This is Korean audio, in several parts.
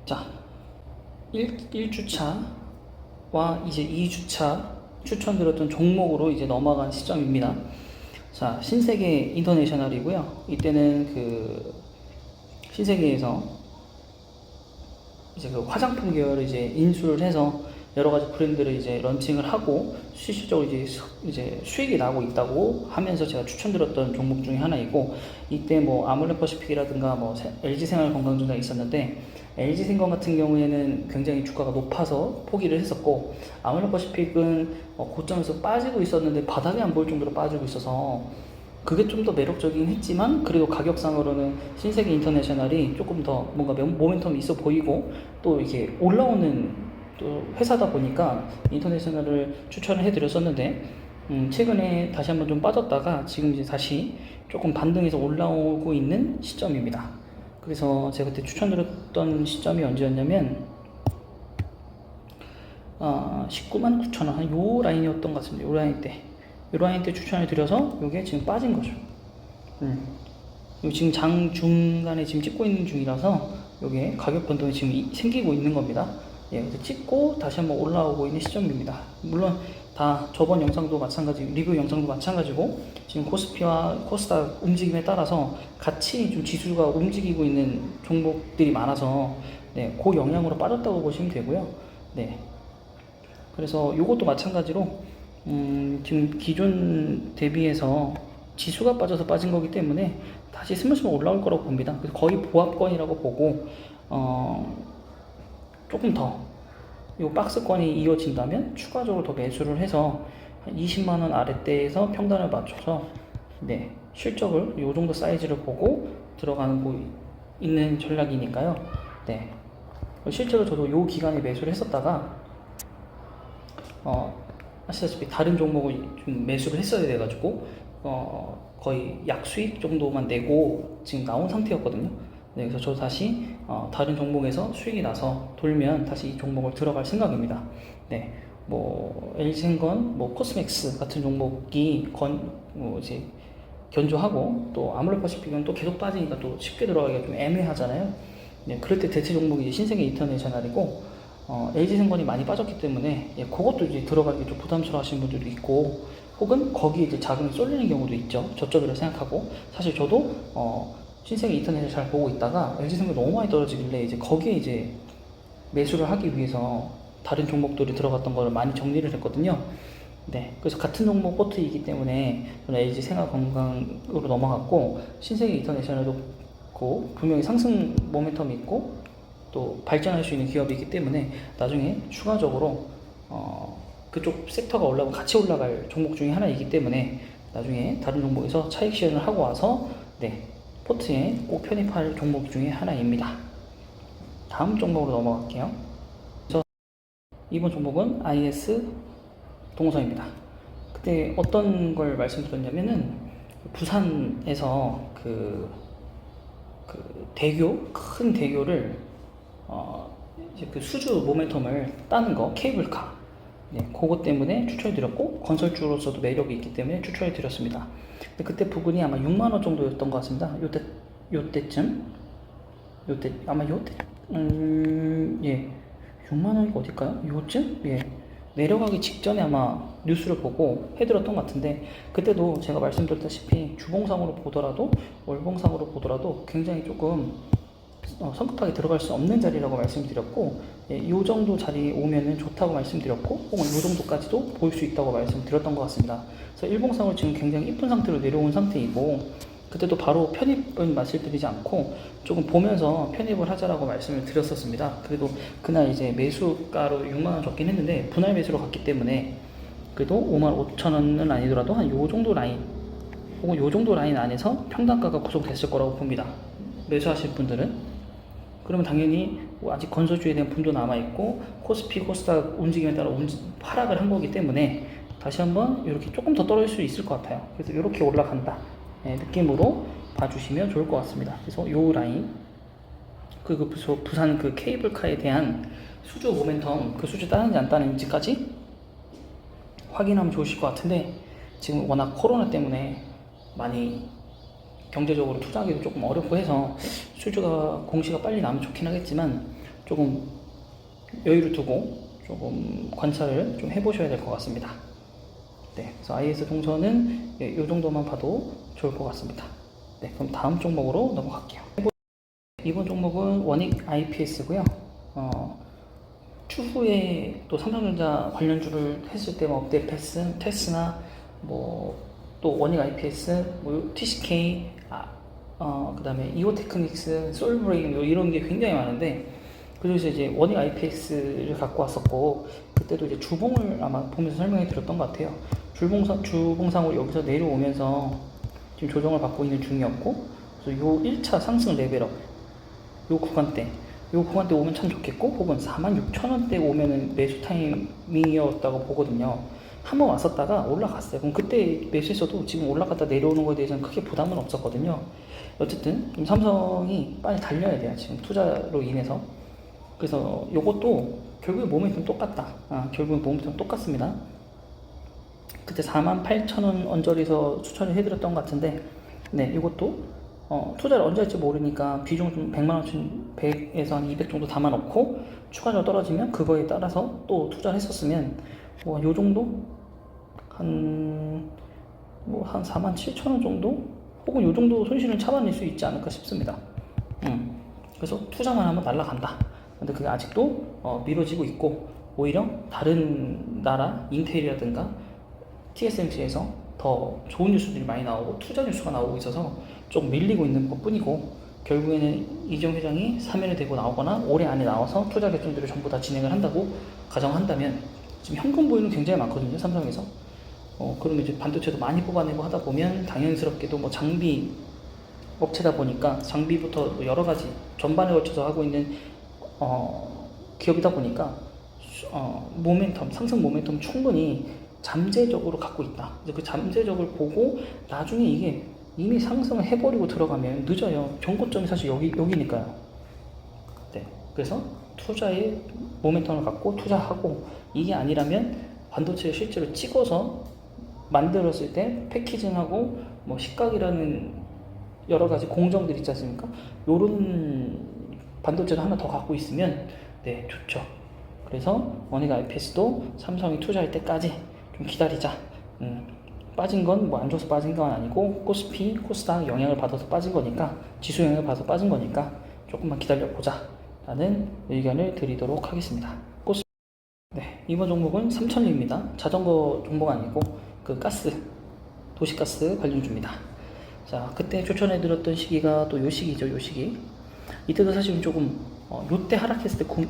자, 1주차와 이제 2주차 추천드렸던 종목으로 이제 넘어간 시점입니다. 자, 신세계 인터내셔널이고요. 이때는 그 신세계에서 이제 그 화장품 계열을 이제 인수를 해서 여러 가지 브랜드를 이제 런칭을 하고 실질적으로 이제 수익이 나고 있다고 하면서 제가 추천드렸던 종목 중에 하나이고, 이때 뭐 아몰레퍼시픽이라든가 뭐 LG생활건강증가 있었는데, LG생건 같은 경우에는 굉장히 주가가 높아서 포기를 했었고, 아몰레퍼시픽은 고점에서 빠지고 있었는데 바닥에 안 보일 정도로 빠지고 있어서 그게 좀 더 매력적이긴 했지만, 그래도 가격상으로는 신세계 인터내셔널이 조금 더 뭔가 모멘텀이 있어 보이고 또 이게 올라오는 또 회사다 보니까 인터내셔널을 추천을 해드렸었는데, 최근에 다시 한번 좀 빠졌다가 지금 이제 다시 조금 반등해서 올라오고 있는 시점입니다. 그래서 제가 그때 추천드렸던 시점이 언제였냐면 19만 9천 원, 요 라인이었던 것 같습니다. 요 라인 때 추천을 드려서 요게 지금 빠진 거죠. 지금 장 중간에 지금 찍고 있는 중이라서 요게 가격 변동이 지금 생기고 있는 겁니다. 예, 찍고 다시 한번 올라오고 있는 시점입니다. 물론 다 저번 영상도 마찬가지, 리뷰 영상도 마찬가지고 지금 코스피와 코스닥 움직임에 따라서 같이 좀 지수가 움직이고 있는 종목들이 많아서 네, 그 영향으로 빠졌다고 보시면 되고요. 네, 그래서 요것도 마찬가지로 지금 기존 대비해서 지수가 빠져서 빠진 거기 때문에 다시 스물스물 올라올 거라고 봅니다. 그래서 거의 보합권이라고 보고 조금 더 이 박스권이 이어진다면 추가적으로 더 매수를 해서 한 20만원 아래대에서 평단을 맞춰서 네, 실적을 이 정도 사이즈를 보고 들어가는 거 있는 전략이니까요. 네, 실제로 저도 이 기간에 매수를 했었다가 아시다시피 다른 종목을 좀 매수를 했어야 돼가지고 거의 약수익 정도만 내고 지금 나온 상태였거든요. 네, 그래서 저도 다시 다른 종목에서 수익이 나서 돌면 다시 이 종목을 들어갈 생각입니다. 네, 뭐 LG생건, 뭐 코스맥스 같은 종목이 이제 견조하고, 또 아몰레퍼시픽은 또 계속 빠지니까 또 쉽게 들어가기가 좀 애매하잖아요. 네, 그럴 때 대체 종목이 이제 신세계 인터내셔널이고, LG생건이 많이 빠졌기 때문에 예, 그것도 이제 들어가기 좀 부담스러워 하시는 분들도 있고, 혹은 거기에 이제 자금이 쏠리는 경우도 있죠. 저쪽이라 생각하고. 사실 저도 신세계 인터넷을 잘 보고 있다가 LG생명이 너무 많이 떨어지길래 이제 거기에 이제 매수를 하기 위해서 다른 종목들이 들어갔던 거를 많이 정리를 했거든요. 네, 그래서 같은 종목 포트이기 때문에 저는 LG생활건강으로 넘어갔고, 신세계 인터내셔널도 분명히 상승 모멘텀이 있고 또 발전할 수 있는 기업이기 때문에 나중에 추가적으로 그쪽 섹터가 올라가면 같이 올라갈 종목 중에 하나이기 때문에 나중에 다른 종목에서 차익 실현을 하고 와서 네, 포트에 꼭 편입할 종목 중에 하나입니다. 다음 종목으로 넘어갈게요. 그래서 이번 종목은 IS 동성입니다. 그때 어떤 걸 말씀드렸냐면은 부산에서 큰 대교를 이제 그 수주 모멘텀을 따는 거, 케이블카. 네, 그것 때문에 추천해드렸고, 건설주로서도 매력이 있기 때문에 추천해드렸습니다. 근데 그때 부근이 아마 6만원 정도였던 것 같습니다. 예, 6만원이 어딜까요? 요쯤? 예, 내려가기 직전에 아마 뉴스를 보고 해드렸던 것 같은데, 그때도 제가 말씀드렸다시피 주봉상으로 보더라도 월봉상으로 보더라도 굉장히 조금 성급하게 들어갈 수 없는 자리라고 말씀드렸고, 예, 이 정도 자리 오면은 좋다고 말씀드렸고, 혹은 이 정도까지도 볼 수 있다고 말씀드렸던 것 같습니다. 그래서 일봉상으로 지금 굉장히 이쁜 상태로 내려온 상태이고, 그때도 바로 편입은 말씀드리지 않고 조금 보면서 편입을 하자라고 말씀을 드렸었습니다. 그래도 그날 이제 매수가로 6만원 적긴 했는데 분할 매수로 갔기 때문에 그래도 55,000원은 아니더라도 한 요 정도 라인 혹은 요 정도 라인 안에서 평단가가 구성됐을 거라고 봅니다. 매수하실 분들은. 그러면 당연히 아직 건설주에 대한 분도 남아있고 코스피, 코스닥 움직임에 따라 하락을 한 거기 때문에 다시 한번 이렇게 조금 더 떨어질 수 있을 것 같아요. 그래서 이렇게 올라간다, 네, 느낌으로 봐주시면 좋을 것 같습니다. 그래서 요 라인, 그리고 부산 그 케이블카에 대한 수주 모멘텀, 그 수주 따는지 안 따는지까지 확인하면 좋으실 것 같은데, 지금 워낙 코로나 때문에 많이 경제적으로 투자하기도 조금 어렵고 해서 수주가 공시가 빨리 나면 좋긴 하겠지만 조금 여유를 두고 조금 관찰을 좀 해보셔야 될 것 같습니다. 네, 그래서 IS 동선은 이 정도만 봐도 좋을 것 같습니다. 네, 그럼 다음 종목으로 넘어갈게요. 이번 종목은 원익 IPS고요. 추후에 또 삼성전자 관련주를 했을 때 뭐 넥패스, 테스나, 뭐 또 원익 IPS, 뭐 TCK, 그다음에 이오테크닉스, 솔브레인 뭐 이런 게 굉장히 많은데, 그래서 이제 원익 IPS를 갖고 왔었고, 그때도 이제 주봉을 아마 보면서 설명해 드렸던 것 같아요. 주봉상으로 여기서 내려오면서 지금 조정을 받고 있는 중이었고, 그래서 요 1차 상승 레벨업, 요 구간대 오면 참 좋겠고, 혹은 46,000원대 오면은 매수 타이밍이었다고 보거든요. 한번 왔었다가 올라갔어요. 그럼 그때 매수했어도 지금 올라갔다 내려오는 거에 대해서는 크게 부담은 없었거든요. 어쨌든 좀 삼성이 빨리 달려야 돼요. 지금 투자로 인해서. 그래서 요것도 결국에 모멘텀 똑같다. 결국에 모멘텀 똑같습니다. 그때 48,000원 언저리에서 추천을 해드렸던 것 같은데, 네, 이것도 투자를 언제 할지 모르니까 비중 좀 100만원쯤 100에서 한 200 정도 담아놓고 추가적으로 떨어지면 그거에 따라서 또 투자를 했었으면 뭐 요 정도 한 47,000원 정도 혹은 요 정도 손실을 참아낼 수 있지 않을까 싶습니다. 그래서 투자만 하면 날아간다. 근데 그게 아직도 미뤄지고 있고, 오히려 다른 나라 인텔이라든가 TSMC에서 더 좋은 뉴스들이 많이 나오고 투자 뉴스가 나오고 있어서 좀 밀리고 있는 것 뿐이고, 결국에는 이정 회장이 사면이 되고 나오거나 올해 안에 나와서 투자 결정들을 전부 다 진행을 한다고 가정한다면, 지금 현금 보유는 굉장히 많거든요, 삼성에서. 그러면 이제 반도체도 많이 뽑아내고 하다 보면 당연스럽게도 뭐 장비 업체다 보니까 장비부터 여러 가지 전반에 걸쳐서 하고 있는 기업이다 보니까 상승 모멘텀 충분히 잠재적으로 갖고 있다. 그래서 그 잠재적을 보고 나중에 이게 이미 상승을 해버리고 들어가면 늦어요. 정고점이 사실 여기니까요. 네. 그래서 투자에 모멘텀을 갖고 투자하고, 이게 아니라면 반도체를 실제로 찍어서 만들었을 때 패키징하고 뭐 식각이라는 여러 가지 공정들 있지 않습니까? 요런 반도체를 하나 더 갖고 있으면 네, 좋죠. 그래서 원익 IPS도 삼성이 투자할 때까지 좀 기다리자. 빠진 건 뭐 안 줘서 빠진 건 아니고, 코스피, 코스닥 영향을 받아서 빠진 거니까, 지수 영향을 받아서 빠진 거니까 조금만 기다려보자 라는 의견을 드리도록 하겠습니다. 네, 이번 종목은 삼천리입니다. 자전거 종목 아니고 그 도시가스 관련주입니다. 자, 그때 추천해드렸던 시기가 또 요 시기죠, 요 시기. 이때도 사실 조금 요때 하락했을 때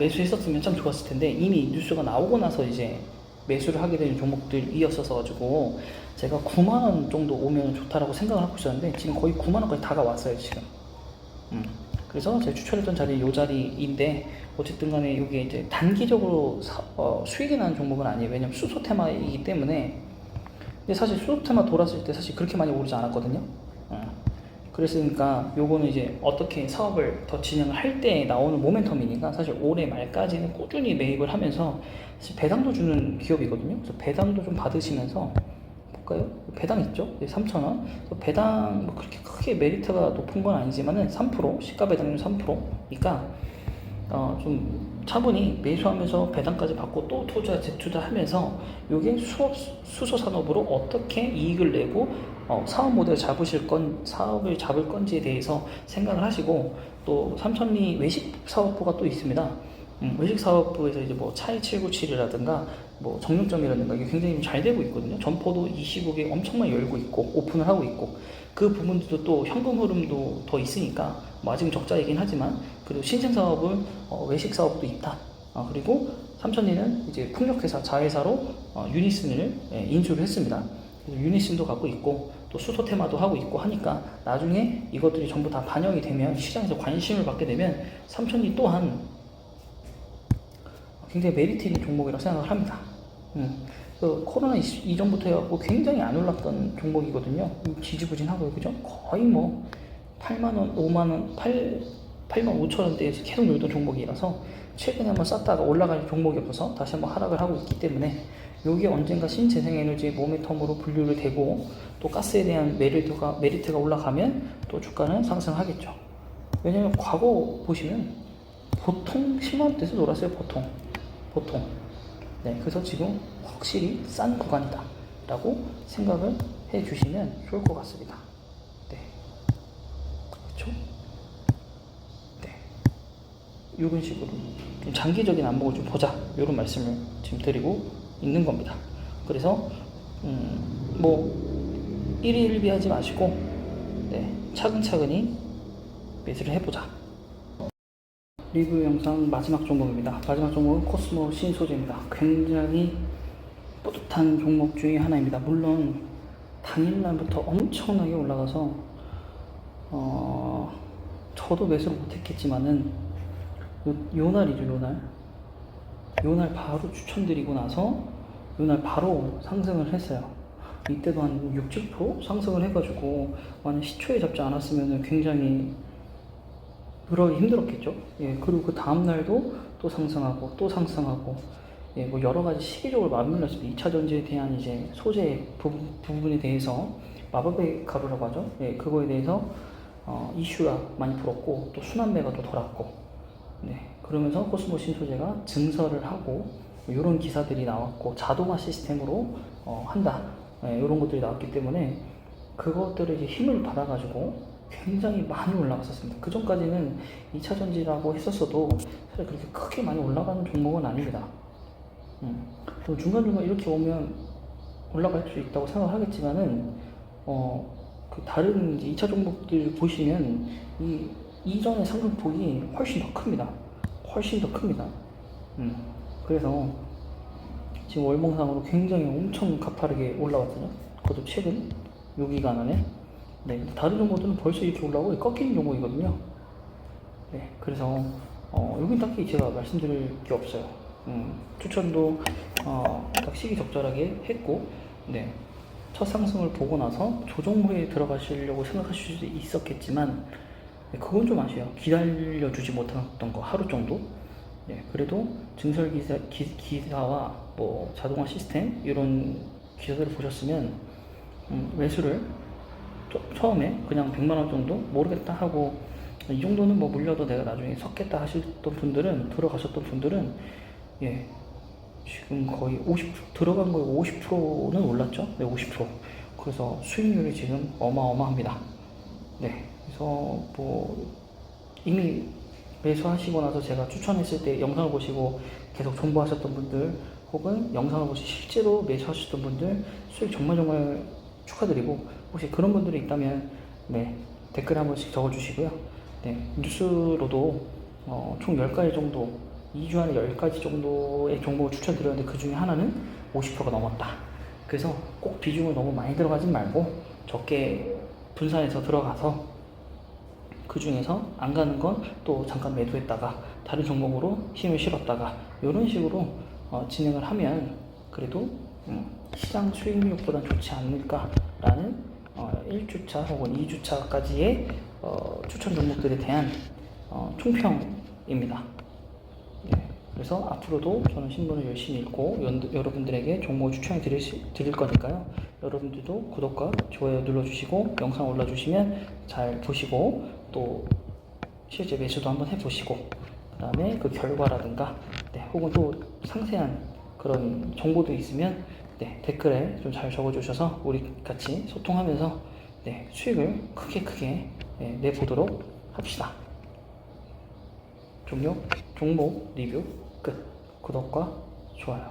매수했었으면 참 좋았을 텐데, 이미 뉴스가 나오고 나서 이제 매수를 하게 되는 종목들이었어서 가지고 제가 9만원 정도 오면 좋다라고 생각을 하고 있었는데, 지금 거의 9만원까지 다가왔어요 지금. 그래서 제가 추천했던 자리 요 자리인데, 어쨌든 간에 이게 이제 단기적으로 수익이 나는 종목은 아니에요. 왜냐면 수소 테마이기 때문에. 근데 사실 수소 테마 돌았을 때 사실 그렇게 많이 오르지 않았거든요. 그랬으니까 요거는 이제 어떻게 사업을 더 진행을 할 때 나오는 모멘텀이니까, 사실 올해 말까지는 꾸준히 매입을 하면서 사실 배당도 주는 기업이거든요. 그래서 배당도 좀 받으시면서 볼까요? 배당 있죠? 3,000원. 배당 뭐 그렇게 크게 메리트가 높은 건 아니지만은 3%, 시가 배당률 3%니까 좀 차분히 매수하면서 배당까지 받고 또 재투자하면서 요게 수소 산업으로 어떻게 이익을 내고 사업 모델을 사업을 잡을 건지에 대해서 생각을 하시고, 또 삼천리 외식 사업부가 또 있습니다. 외식 사업부에서 이제 뭐 차이 797이라든가 뭐 정육점이라든가 이게 굉장히 잘 되고 있거든요. 점포도 이 시국에 엄청 많이 열고 있고 오픈을 하고 있고, 그 부분도 또 현금 흐름도 더 있으니까 뭐 아직은 적자이긴 하지만 그리고 신생 사업은 외식 사업도 있다. 그리고 삼천리는 이제 풍력회사 자회사로 유니슨을 인수를 했습니다. 유니슨도 갖고 있고 또 수소 테마도 하고 있고 하니까, 나중에 이것들이 전부 다 반영이 되면, 시장에서 관심을 받게 되면 삼천리 또한 굉장히 메리트 있는 종목이라고 생각을 합니다. 코로나 이전부터 해갖고 굉장히 안 올랐던 종목이거든요. 지지부진하고요, 그죠? 거의 뭐 8만원, 5만원, 8만 5천원대에서 계속 놀던 종목이라서 최근에 한번 쌌다가 올라갈 종목이 없어서 다시 한번 하락을 하고 있기 때문에, 요게 언젠가 신재생에너지 모멘텀으로 분류를 되고 또 가스에 대한 메리트가 올라가면 또 주가는 상승하겠죠. 왜냐면 과거 보시면 보통 10만원대에서 놀았어요. 보통. 네, 그래서 지금 확실히 싼 구간이다 라고 생각을 해 주시면 좋을 것 같습니다. 네, 그렇죠? 네, 이런 식으로 좀 장기적인 안목을 좀 보자, 이런 말씀을 지금 드리고 있는 겁니다. 그래서 뭐 일희일비하지 마시고, 네, 차근차근히 매수를 해보자. 리뷰 영상 마지막 종목입니다. 마지막 종목은 코스모 신소재입니다. 굉장히 뿌듯한 종목 중에 하나입니다. 물론 당일날부터 엄청나게 올라가서 저도 매수를 못했겠지만은 요 날이죠. 요날 바로 추천드리고 나서 요날 바로 상승을 했어요. 이때도 한 6, 7% 상승을 해가지고 만약 시초에 잡지 않았으면 굉장히 그러기 힘들었겠죠. 예, 그리고 그 다음날도 또 상승하고, 예, 뭐 여러 가지 시기적으로 맞물렸습니다. 2차 전지에 대한 이제 소재 부분에 대해서 마법의 가루라고 하죠. 예, 그거에 대해서 이슈가 많이 불었고, 또 순환매가 또 돌았고, 네, 그러면서 코스모 신소재가 증설을 하고, 이런 기사들이 나왔고, 자동화 시스템으로 한다, 예, 이런 것들이 나왔기 때문에 그것들을 이제 힘을 받아가지고 굉장히 많이 올라갔었습니다. 그 전까지는 2차 전지라고 했었어도 사실 그렇게 크게 많이 올라가는 종목은 아닙니다. 중간중간 이렇게 오면 올라갈 수 있다고 생각하겠지만은 그 다른 이제 2차 종목들 보시면 이전의 상승폭이 훨씬 더 큽니다. 그래서 지금 월봉상으로 굉장히 엄청 가파르게 올라왔거든요. 그것도 최근 요 기간 안에. 네, 다른 종목들은 벌써 이렇게 올라오고 꺾이는 종목이거든요. 네, 그래서 여긴 딱히 제가 말씀드릴 게 없어요. 추천도 딱 시기적절하게 했고, 네, 첫 상승을 보고 나서 조정 후에 들어가시려고 생각하실 수도 있었겠지만, 네, 그건 좀 아쉬워요. 기다려주지 못했던 거 하루 정도. 네, 그래도 증설 기사와 뭐 자동화 시스템 이런 기사들을 보셨으면 매수를 처음에 그냥 100만원 정도 모르겠다 하고 이 정도는 뭐 물려도 내가 나중에 섞겠다 하셨던 분들은, 들어가셨던 분들은, 예, 지금 거의 50% 들어간 거에 50%는 올랐죠. 네, 50%. 그래서 수익률이 지금 어마어마합니다. 네, 그래서 뭐 이미 매수하시고 나서 제가 추천했을 때 영상을 보시고 계속 정보하셨던 분들, 혹은 영상을 보시 실제로 매수하셨던 분들 수익 정말 축하드리고, 혹시 그런 분들이 있다면 네, 댓글 한 번씩 적어주시고요. 네, 뉴스로도 총 10가지 정도, 2주 안에 10가지 정도의 종목을 추천드렸는데 그 중에 하나는 50%가 넘었다. 그래서 꼭 비중을 너무 많이 들어가진 말고 적게 분산해서 들어가서 그 중에서 안 가는 건 또 잠깐 매도했다가 다른 종목으로 힘을 실었다가 이런 식으로 진행을 하면 그래도 시장 수익률보다 좋지 않을까라는 1주차 혹은 2주차까지의 추천 종목들에 대한 총평입니다. 네, 그래서 앞으로도 저는 신문을 열심히 읽고 여러분들에게 종목을 추천해 드릴 거니까요. 여러분들도 구독과 좋아요 눌러주시고 영상 올라주시면 잘 보시고 또 실제 매수도 한번 해보시고, 그 다음에 그 결과라든가, 네, 혹은 또 상세한 그런 정보도 있으면 네, 댓글에 좀 잘 적어주셔서 우리 같이 소통하면서 네, 수익을 크게 네, 내보도록 합시다. 종목 리뷰 끝. 구독과 좋아요.